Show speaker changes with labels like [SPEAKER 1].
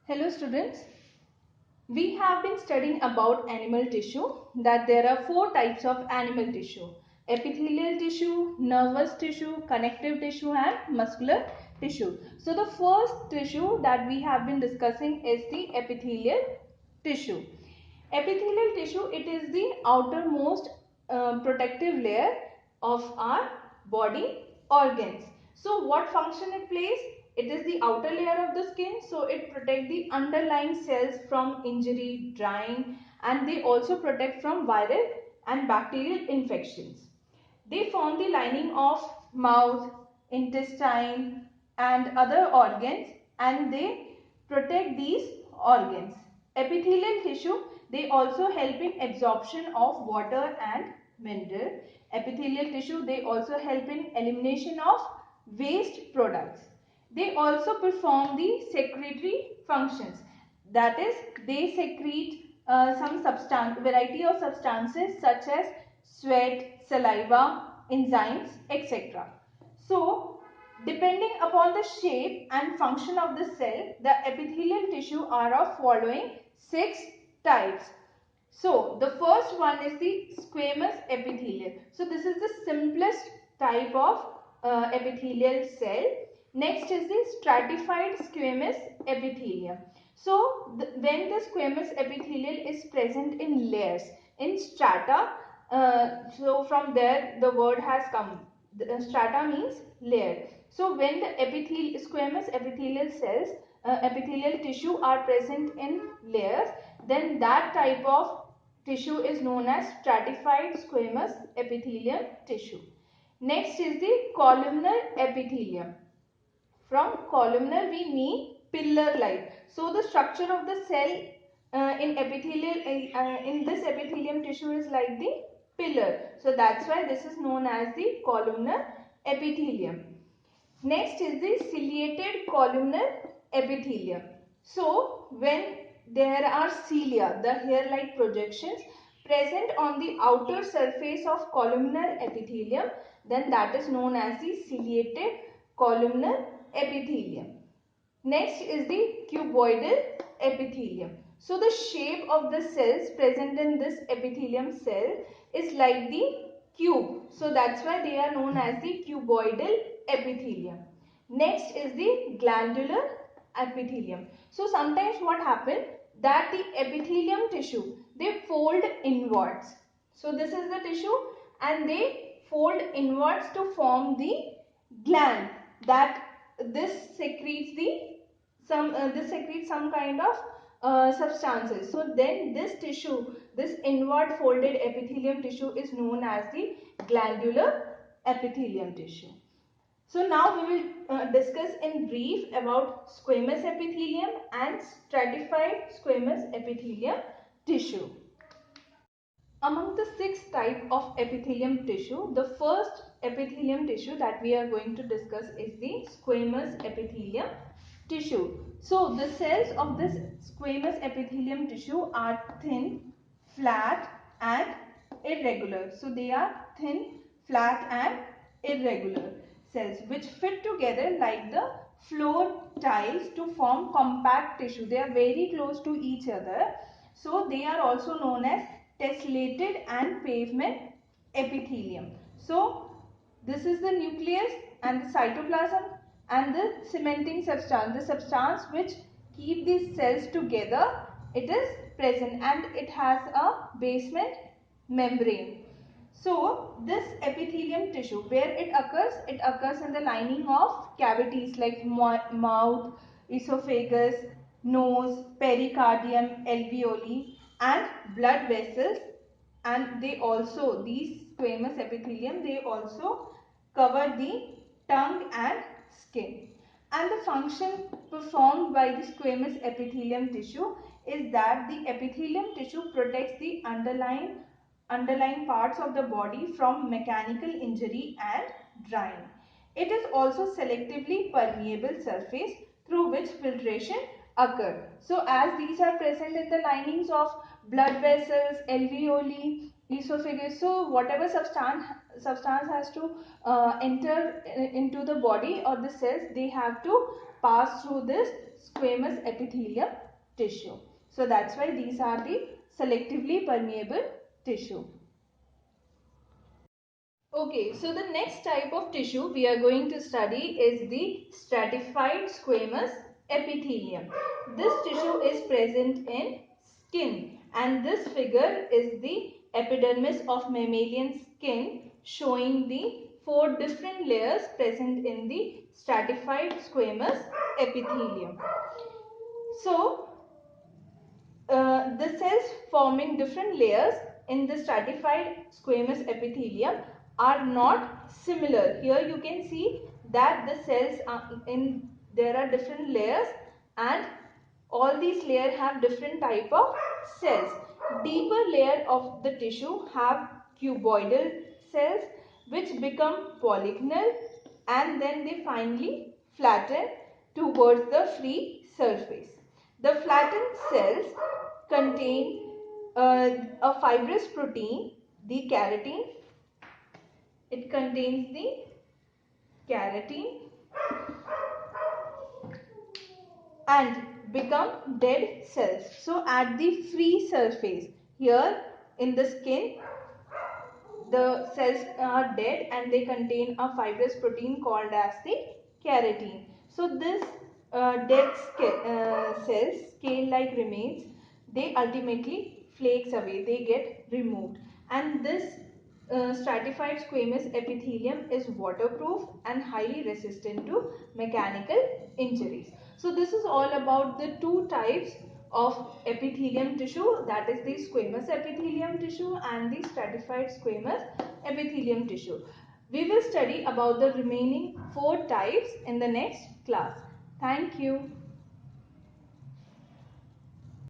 [SPEAKER 1] Hello students, we have been studying about animal tissue, that there are four types of animal tissue: epithelial tissue, nervous tissue, connective tissue and muscular tissue. So the first tissue that we have been discussing is the epithelial tissue. Epithelial tissue, it is the outermost protective layer of our body organs. So what function it plays? It is the outer layer of the skin, so it protects the underlying cells from injury, drying, and they also protect from viral and bacterial infections. They form the lining of mouth, intestine and other organs, and they protect these organs. Epithelial tissue, they also help in absorption of water and mineral. Epithelial tissue, they also help in elimination of waste products. They also perform the secretory functions. That is, they secrete some variety of substances such as sweat, saliva, enzymes, etc. So, depending upon the shape and function of the cell, the epithelial tissue are of following 6 types. So, the first one is the squamous epithelium. So, this is the simplest type of epithelial cell. Next is the stratified squamous epithelium. So, when the squamous epithelium is present in layers, in strata, so from there the word has come. Strata means layer. So, when the squamous epithelial cells, epithelial tissue are present in layers, then that type of tissue is known as stratified squamous epithelium tissue. Next is the columnar epithelium. From columnar we mean pillar-like. So the structure of the cell in this epithelium tissue is like the pillar. So that's why this is known as the columnar epithelium. Next is the ciliated columnar epithelium. So when there are cilia, the hair-like projections present on the outer surface of columnar epithelium, then that is known as the ciliated columnar epithelium. Next is the cuboidal epithelium. So the shape of the cells present in this epithelium cell is like the cube. So that's why they are known as the cuboidal epithelium. Next is the glandular epithelium. So sometimes what happens, that the epithelium tissue, they fold inwards. So this is the tissue and they fold inwards to form the gland, that this secretes some kind of substances. So then this tissue, this inward folded epithelium tissue is known as the glandular epithelium tissue. So now we will discuss in brief about squamous epithelium and stratified squamous epithelium tissue. Among the 6 types of epithelium tissue, the first epithelium tissue that we are going to discuss is the squamous epithelium tissue. So the cells of this squamous epithelium tissue are thin, flat and irregular. So they are thin, flat and irregular cells which fit together like the floor tiles to form compact tissue. They are very close to each other. So they are also known as tessellated and pavement epithelium. So this is the nucleus and the cytoplasm and the cementing substance, the substance which keep these cells together, it is present and it has a basement membrane. So this epithelium tissue, where it occurs in the lining of cavities like mouth, esophagus, nose, pericardium, alveoli and blood vessels, and these squamous epithelium, they also cover the tongue and skin. And the function performed by the squamous epithelium tissue is that the epithelium tissue protects the underlying parts of the body from mechanical injury and drying. It is also selectively permeable surface through which filtration occurs. So as these are present in the linings of blood vessels, alveoli, esophagus, so whatever substance has to enter into the body or the cells, they have to pass through this squamous epithelium tissue. So that's why these are the selectively permeable tissue. Okay, so the next type of tissue we are going to study is the stratified squamous epithelium. This tissue is present in skin, and this figure is the epidermis of mammalian skin, showing the 4 different layers present in the stratified squamous epithelium. So, the cells forming different layers in the stratified squamous epithelium are not similar. Here you can see that the cells there are different layers, and all these layers have different type of cells. Deeper layer of the tissue have cuboidal cells which become polygonal, and then they finally flatten towards the free surface. The flattened cells contain a fibrous protein, the keratin. It contains the keratin and become dead cells. So at the free surface, here in the skin, the cells are dead and they contain a fibrous protein called as the keratin. So this dead cells, scale-like remains, they ultimately flakes away, they get removed, and this stratified squamous epithelium is waterproof and highly resistant to mechanical injuries. So this is all about the 2 types of epithelium tissue, that is the squamous epithelium tissue and the stratified squamous epithelium tissue. We will study about the remaining 4 types in the next class. Thank you.